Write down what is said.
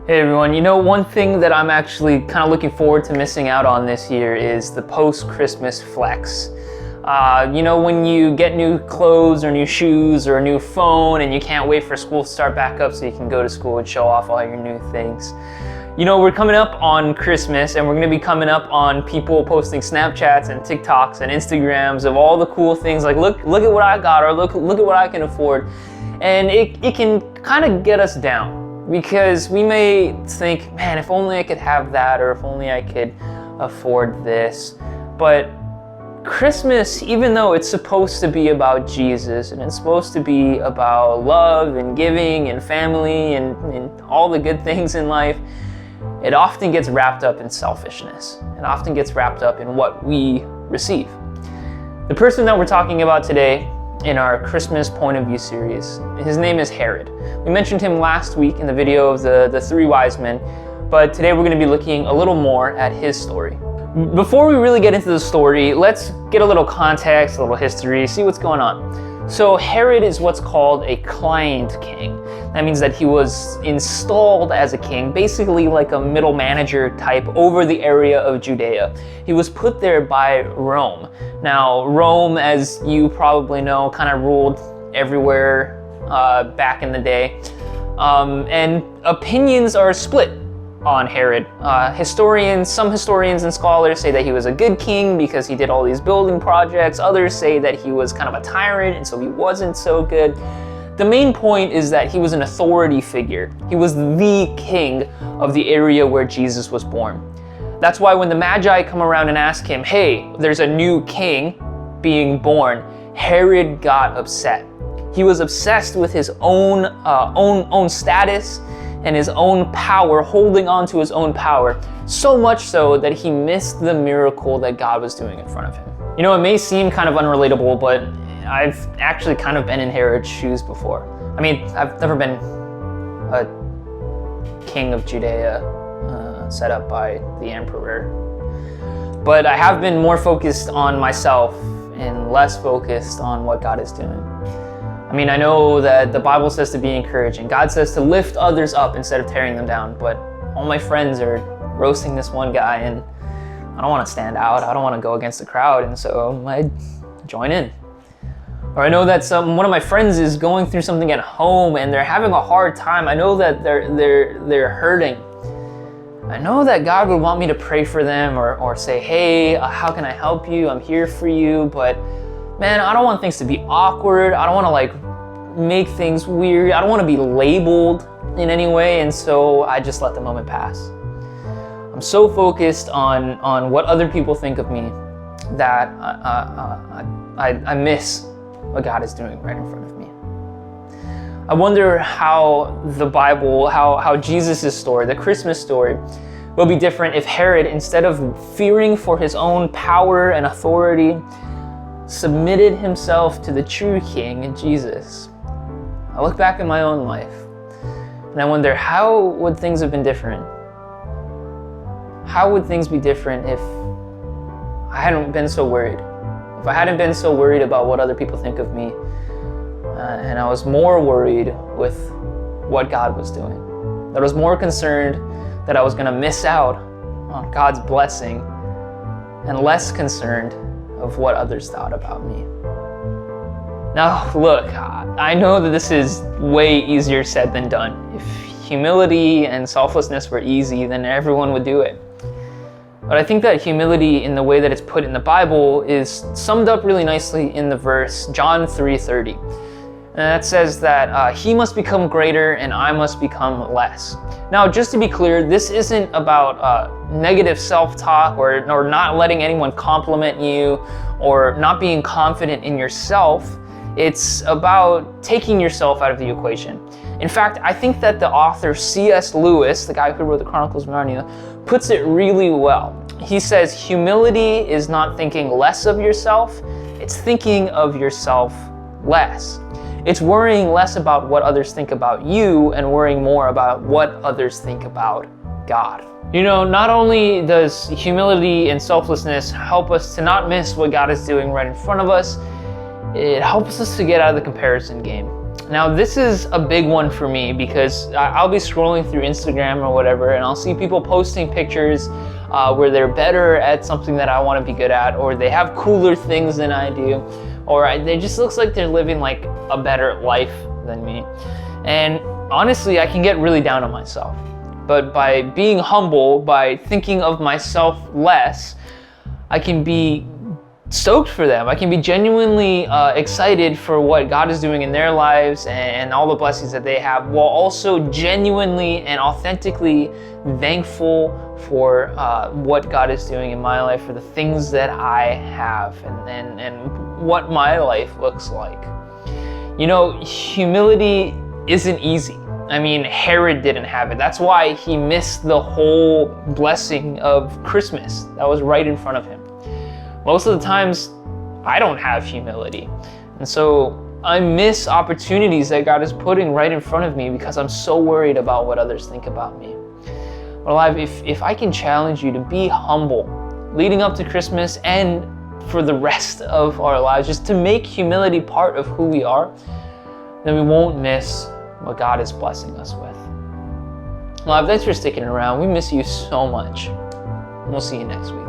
Hey everyone, one thing that I'm actually kind of looking forward to missing out on this year is the post-Christmas flex. When you get new clothes or new shoes or a new phone and you can't wait for school to start back up so you can go to school and show off all your new things. We're coming up on Christmas and we're going to be coming up on people posting Snapchats and TikToks and Instagrams of all the cool things like look at what I got, or look at what I can afford. And it can kind of get us down. Because we may think, man, if only I could have that, or if only I could afford this. But Christmas, even though it's supposed to be about Jesus, and it's supposed to be about love and giving and family and all the good things in life, it often gets wrapped up in selfishness. It often gets wrapped up in what we receive. The person that we're talking about today in our Christmas Point of View series, his name is Herod. We mentioned him last week in the video of the three wise men, but today we're going to be looking a little more at his story. Before we really get into the story, let's get a little context, a little history, see what's going on. So Herod is what's called a client king. That means that he was installed as a king, basically like a middle manager type over the area of Judea. He was put there by Rome. Now, Rome, as you probably know, kind of ruled everywhere back in the day. And opinions are split on Herod. Some historians and scholars say that he was a good king because he did all these building projects. Others say that he was kind of a tyrant and so he wasn't so good. The main point is that he was an authority figure. He was the king of the area where Jesus was born. That's why when the Magi come around and ask him, hey, there's a new king being born, Herod got upset. He was obsessed with his own status and his own power, holding on to his own power, so much so that he missed the miracle that God was doing in front of him. It may seem kind of unrelatable, but I've actually kind of been in Herod's shoes before. I mean, I've never been a king of Judea set up by the emperor, but I have been more focused on myself and less focused on what God is doing. I mean, I know that the Bible says to be encouraging. God says to lift others up instead of tearing them down, but all my friends are roasting this one guy and I don't want to stand out. I don't want to go against the crowd, and so I join in. Or I know that one of my friends is going through something at home and they're having a hard time. I know that they're hurting. I know that God would want me to pray for them or say, hey, how can I help you? I'm here for you. But man, I don't want things to be awkward. I don't want to make things weird. I don't want to be labeled in any way. And so I just let the moment pass. I'm so focused on what other people think of me that I miss what God is doing right in front of me. I wonder how the Bible, how Jesus' story, the Christmas story, will be different if Herod, instead of fearing for his own power and authority, submitted himself to the true King, Jesus. I look back at my own life and I wonder, how would things have been different? How would things be different if I hadn't been so worried? If I hadn't been so worried about what other people think of me, and I was more worried with what God was doing. That I was more concerned that I was going to miss out on God's blessing and less concerned of what others thought about me. Now, look, I know that this is way easier said than done. If humility and selflessness were easy, then everyone would do it. But I think that humility in the way that it's put in the Bible is summed up really nicely in the verse John 3:30. And that says that he must become greater and I must become less. Now, just to be clear, this isn't about negative self-talk or not letting anyone compliment you or not being confident in yourself. It's about taking yourself out of the equation. In fact, I think that the author C.S. Lewis, the guy who wrote the Chronicles of Narnia, puts it really well. He says, humility is not thinking less of yourself, it's thinking of yourself less. It's worrying less about what others think about you and worrying more about what others think about God. Not only does humility and selflessness help us to not miss what God is doing right in front of us, it helps us to get out of the comparison game. Now, this is a big one for me because I'll be scrolling through Instagram or whatever, and I'll see people posting pictures where they're better at something that I want to be good at, or they have cooler things than I do, or they just looks like they're living like a better life than me. And honestly, I can get really down on myself. But by being humble, by thinking of myself less, I can be stoked for them. I can be genuinely excited for what God is doing in their lives and all the blessings that they have, while also genuinely and authentically thankful for what God is doing in my life, for the things that I have and what my life looks like. You know, humility isn't easy. I mean, Herod didn't have it. That's why he missed the whole blessing of Christmas that was right in front of him. Most of the times, I don't have humility. And so I miss opportunities that God is putting right in front of me because I'm so worried about what others think about me. But alive, if I can challenge you to be humble leading up to Christmas and for the rest of our lives, just to make humility part of who we are, then we won't miss what God is blessing us with. Alive, thanks for sticking around. We miss you so much. We'll see you next week.